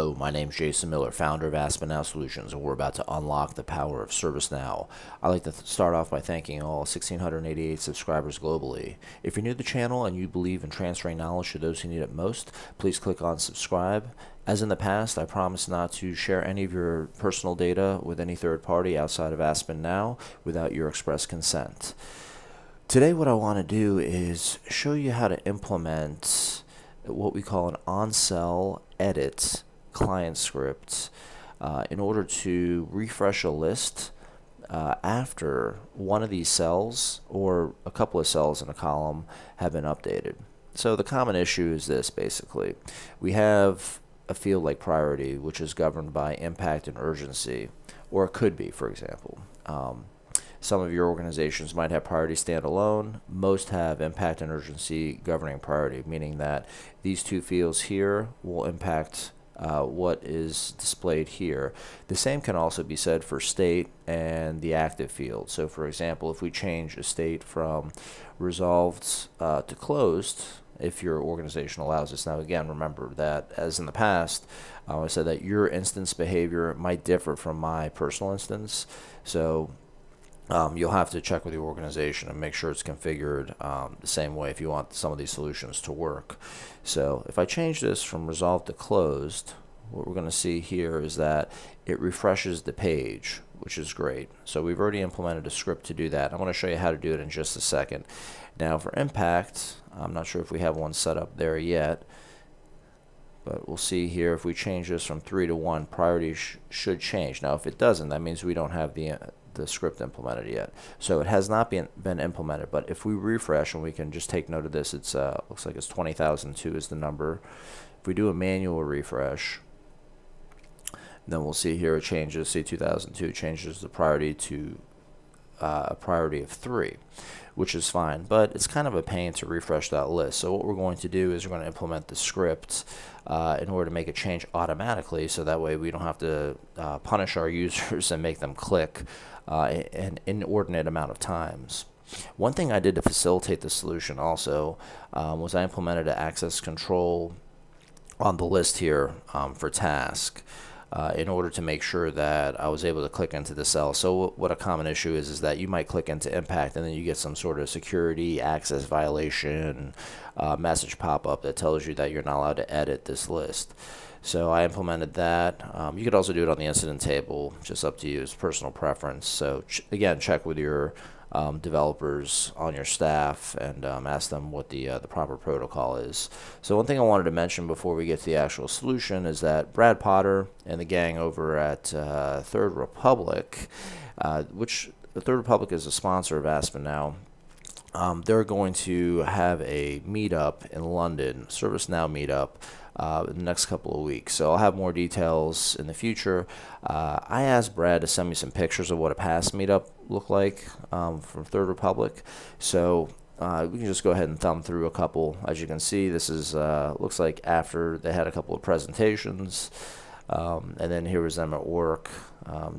Hello, my name is Jason Miller, founder of AAspennow Solutions, and we're about to unlock the power of ServiceNow. I'd like to start off by thanking all 1,688 subscribers globally. If you're new to the channel and you believe in transferring knowledge to those who need it most, please click on subscribe. As in the past, I promise not to share any of your personal data with any third party outside of AAspennow without your express consent. Today what I want to do is show you how to implement what we call an OnCellEdit client script in order to refresh a list after one of these cells or a couple of cells in a column have been updated. So the common issue is this: basically we have a field like priority, which is governed by impact and urgency, or it could be, for example. Some of your organizations might have priority standalone. Most have impact and urgency governing priority, meaning that these two fields here will impact what is displayed here. The same can also be said for state and the active field. So for example, if we change a state from resolved to closed, if your organization allows this. Now again, remember that as in the past, I said that your instance behavior might differ from my personal instance. So you'll have to check with your organization and make sure it's configured the same way if you want some of these solutions to work. So if I change this from resolved to closed, what we're going to see here is that it refreshes the page, which is great. So we've already implemented a script to do that. I'm going to show you how to do it in just a second. Now for impact, I'm not sure if we have one set up there yet, but we'll see here if we change this from 3 to 1, priority should change. Now if it doesn't, that means we don't have the script implemented yet. So it has not been implemented, but if we refresh, and we can just take note of this, it's looks like it's 20,002 is the number. If we do a manual refresh, then we'll see here it changes. See, 2002 changes the priority to a priority of 3, which is fine, but it's kind of a pain to refresh that list. So what we're going to do is we're going to implement the script in order to make it change automatically, so that way we don't have to punish our users and make them click an inordinate amount of times. One thing I did to facilitate the solution also was I implemented an access control on the list here for task. In order to make sure that I was able to click into the cell. So what a common issue is that you might click into impact and then you get some sort of security access violation message pop up that tells you that you're not allowed to edit this list. So I implemented that. You could also do it on the incident table, just up to you, it's personal preference. So again, check with your developers on your staff and ask them what the proper protocol is. So one thing I wanted to mention before we get to the actual solution is that Brad Potter and the gang over at Third Republic, which the Third Republic is a sponsor of AAspennow, they're going to have a meetup in London, ServiceNow meetup, in the next couple of weeks. So I'll have more details in the future. I asked Brad to send me some pictures of what a past meetup looked like from Third Republic. So we can just go ahead and thumb through a couple. As you can see, this is looks like after they had a couple of presentations. And then here was them at work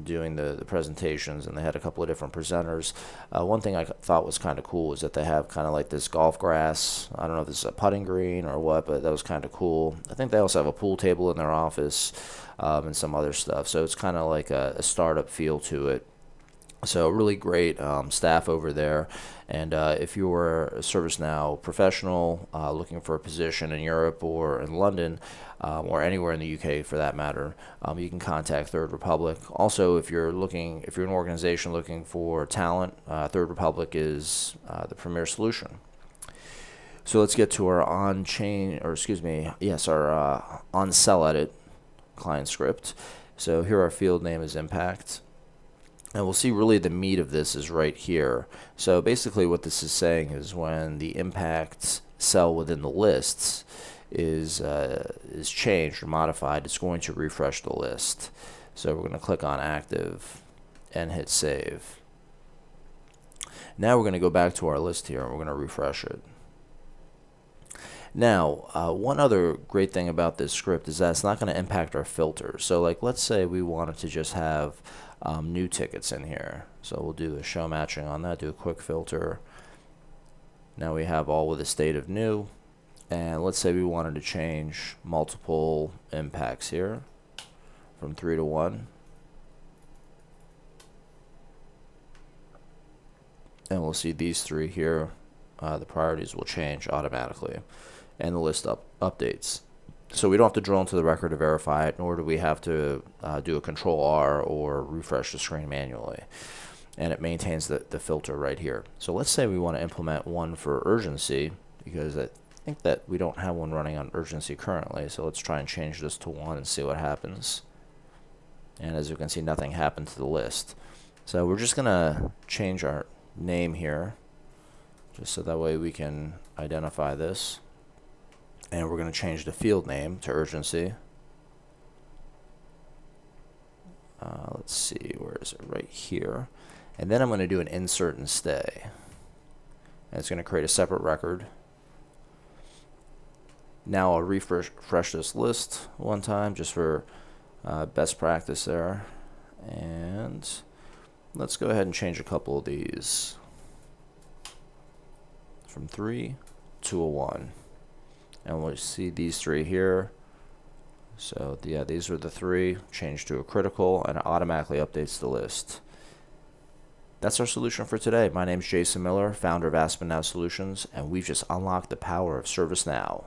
doing the presentations, and they had a couple of different presenters. One thing I thought was kind of cool is that they have kind of like this golf grass. I don't know if this is a putting green or what, but that was kind of cool. I think they also have a pool table in their office and some other stuff. So it's kind of like a startup feel to it. So really great staff over there. And if you're a ServiceNow professional looking for a position in Europe or in London or anywhere in the UK for that matter, you can contact Third Republic. Also, if you're an organization looking for talent, Third Republic is the premier solution. So let's get to our OnCellEdit client script. So here our field name is impact. And we'll see really the meat of this is right here. So basically what this is saying is when the impact cell within the lists is changed or modified, it's going to refresh the list. So we're going to click on active and hit save. Now we're going to go back to our list here and we're going to refresh it. Now, one other great thing about this script is that it's not going to impact our filters. So like let's say we wanted to just have new tickets in here. So we'll do a show matching on that, do a quick filter. Now we have all with a state of new. And let's say we wanted to change multiple impacts here. from 3 to 1. And we'll see these three here. The priorities will change automatically, and the list updates. So we don't have to drill into the record to verify it, nor do we have to do a Control R or refresh the screen manually. And it maintains the filter right here. So let's say we want to implement one for urgency, because I think that we don't have one running on urgency currently. So let's try and change this to 1 and see what happens. And as you can see, nothing happened to the list. So we're just going to change our name here, just so that way we can identify this. And we're going to change the field name to urgency. Let's see, where is it? Right here. And then I'm going to do an insert and stay. And it's going to create a separate record. Now I'll refresh this list one time just for best practice there. And let's go ahead and change a couple of these from 3 to a 1. And we'll see these three here. So yeah, these are the three. Change to a critical, and it automatically updates the list. That's our solution for today. My name is Jason Miller, founder of AspenNow Solutions, and we've just unlocked the power of ServiceNow.